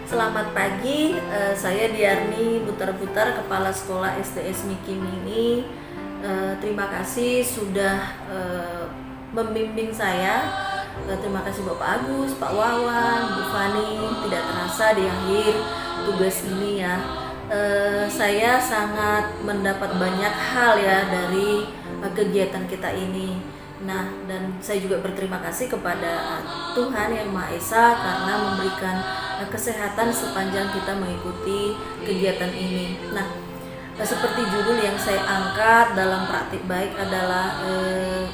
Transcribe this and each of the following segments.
Selamat pagi, saya Diarni Butar-Butar, Kepala Sekolah SDS Miki Mini. Terima kasih sudah membimbing saya. Terima kasih Bapak Agus, Pak Wawan, Bu Fani. Tidak terasa di akhir tugas ini ya. Saya sangat mendapat banyak hal ya dari kegiatan kita ini. Nah, dan saya juga berterima kasih kepada Tuhan Yang Maha Esa karena memberikan kesehatan sepanjang kita mengikuti kegiatan ini. Nah, seperti judul yang saya angkat dalam praktik baik adalah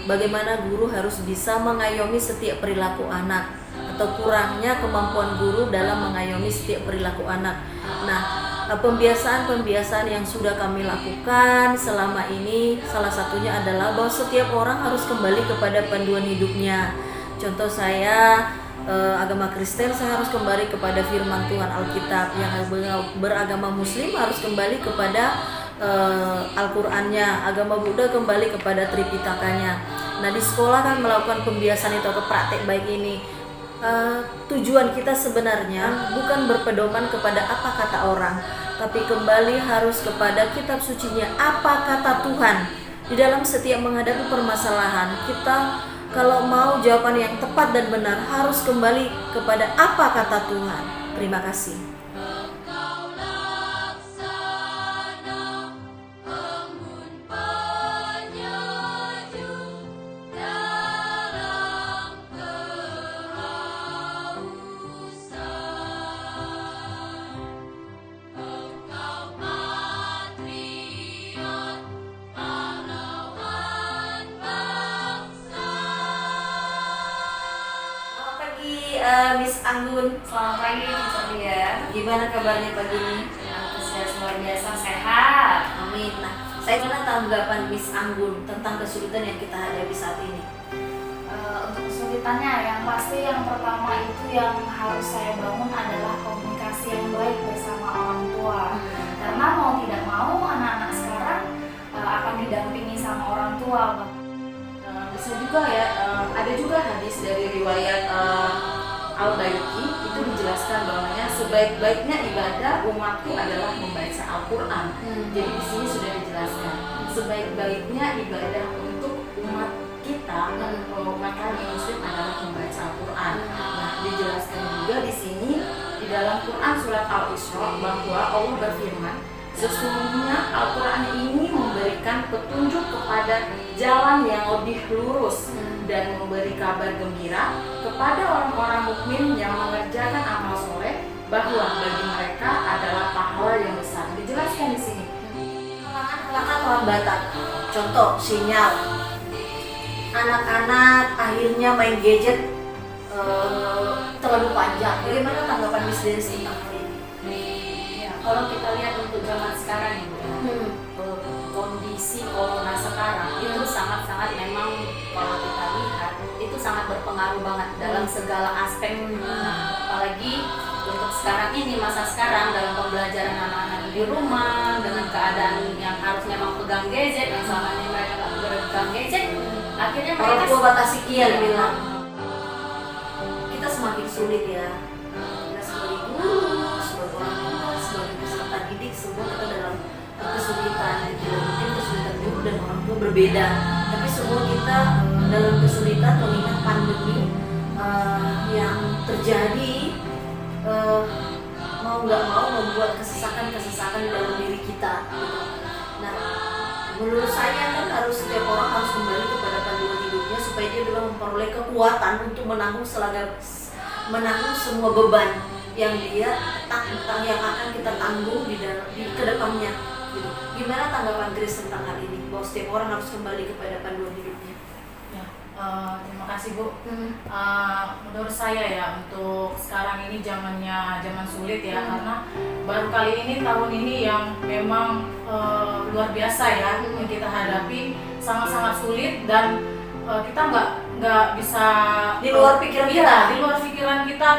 bagaimana guru harus bisa mengayomi setiap perilaku anak atau kurangnya kemampuan guru dalam mengayomi setiap perilaku anak. Nah, pembiasaan-pembiasaan yang sudah kami lakukan selama ini salah satunya adalah bahwa setiap orang harus kembali kepada panduan hidupnya. Contoh saya agama Kristen, saya harus kembali kepada firman Tuhan Alkitab. Yang beragama Muslim harus kembali kepada Al-Qur'annya. Agama Buddha kembali kepada Tripitaka-nya. Nah, di sekolah kan melakukan pembiasaan itu atau praktek baik ini. Tujuan kita sebenarnya bukan berpedoman kepada apa kata orang, tapi kembali harus kepada kitab sucinya, apa kata Tuhan. Di dalam setiap menghadapi permasalahan, kita kalau mau jawaban yang tepat dan benar harus kembali kepada apa kata Tuhan. Terima kasih. Miss Anggun, Selamat pagi, Teacher Dia. gimana kabarnya pagi ini? Antusias luar biasa, sehat. Amin. Nah, saya mana tanggapan Miss Anggun tentang kesulitan yang kita hadapi saat ini? Untuk kesulitannya, yang pasti yang pertama itu yang harus saya bangun adalah komunikasi yang baik bersama orang tua. Karena mau tidak mau, anak-anak sekarang akan didampingi sama orang tua. Bisa juga ya, ada juga hadis dari riwayat Al-Bayuki itu dijelaskan bahwanya sebaik-baiknya ibadah umatku adalah membaca Al-Quran. Jadi di sini sudah dijelaskan sebaik-baiknya ibadah untuk umat kita, umat kami Muslim adalah membaca Al-Quran. Nah, dijelaskan juga di sini di dalam Quran surat Al-Isra bahwa Allah berfirman, sesungguhnya Al-Quran ini memberikan petunjuk kepada jalan yang lebih lurus dan memberi kabar gembira kepada orang-orang mukmin yang mengerjakan amal soleh bahwa bagi mereka adalah pahala yang besar. Dijelaskan di sini. Halangan hambatan. Contoh sinyal. Anak-anak akhirnya main gadget terlalu panjang. Bagaimana tanggapan Miss Desi tentang hal ini? Ya, kalau kita lihat untuk zaman sekarang Ibu, kondisi corona sekarang itu sangat-sangat memang kalau kita lihat itu sangat berpengaruh banget dalam segala aspek. Apalagi untuk sekarang ini, masa sekarang dalam pembelajaran anak-anak di rumah dengan keadaan yang harus memang pegang gadget, yang selama ini mereka nggak pegang gadget, akhirnya Orang mereka tua batasi kian bilang kita semakin sulit ya. Kita sebagai guru, sebagai orang tua, sebagai peserta didik, semua kita dalam kesulitan. Tidak mungkin kesulitan guru dan orang tua berbeda, tapi semua kita dalam kesulitan mengingat pandemi yang terjadi, mau nggak mau membuat kesesakan-kesesakan di dalam diri kita gitu. Nah, menurut saya kan harus setiap orang harus kembali kepada panduan hidupnya supaya dia bisa memperoleh kekuatan untuk menanggung semua beban yang dia yang akan kita tanggung di kedepannya gitu. Gimana tanggapan Grace tentang hal ini, bahwa setiap orang harus kembali kepada panduan hidupnya? Ya, terima kasih Bu. Menurut saya ya, untuk sekarang ini zaman sulit ya, karena baru kali ini tahun ini yang memang luar biasa ya yang kita hadapi, sangat-sangat sulit dan kita nggak bisa Di luar pikiran kita. Di luar pikiran kita.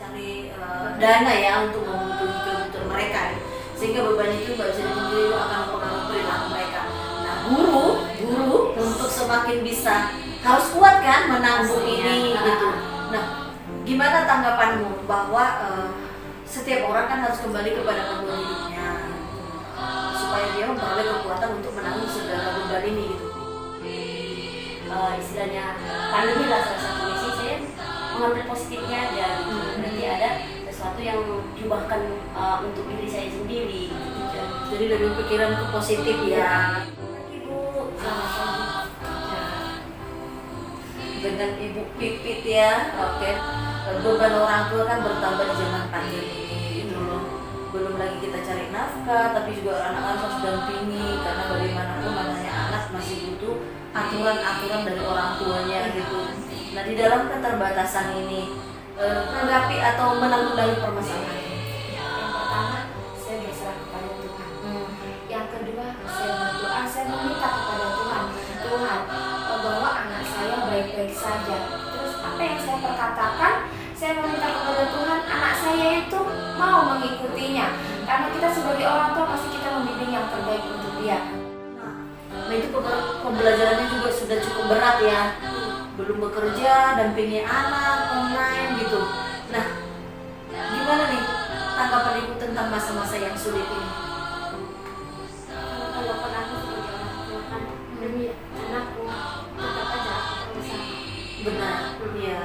Cari dana ya untuk memenuhi kebutuhan mereka ya. Sehingga beban itu nggak bisa dipungkiri akan mempengaruhi perilaku mereka. Nah, guru untuk semakin bisa harus kuat kan menanggung ini gitu. Nah, gimana tanggapanmu bahwa setiap orang kan harus kembali kepada kedua hidupnya supaya dia memperoleh kekuatan untuk menanggung segala beban ini gitu. Istilahnya pandemi lah salah satunya sih, saya mengambil positifnya aja gitu. Berarti ada sesuatu yang diubahkan untuk diri saya sendiri gitu. Jadi lebih pikiran ke positif ya. Ibu, selamat pagi. Dengan Ibu Pipit ya, oke. Beban orang tua kan bertambah di zaman pandemi ini gitu loh. Belum lagi kita cari nafkah, tapi juga anak-anak harus dampingi karena bagaimanapun namanya anak masih butuh aturan-aturan dari orang tuanya gitu. Nah di dalam keterbatasan ini menanggapi atau menanggulangi permasalahan. Yang pertama, saya berserah kepada Tuhan. Yang kedua, saya berdoa, saya meminta kepada Tuhan, bahwa anak saya baik-baik saja. Terus apa yang saya perkatakan, saya meminta kepada Tuhan, anak saya itu mau mengikutinya. Karena kita sebagai orang tua pasti kita membimbing yang terbaik untuk dia. Nah itu pembelajarannya juga sudah cukup berat ya. Belum bekerja, dampingi anak, online gitu. Nah gimana nih tanggapan Ibu tentang masa-masa yang sulit ini? Kalau aku sebagai orang tua kan demi anakku tetap aja aku berusaha. Benar, iya.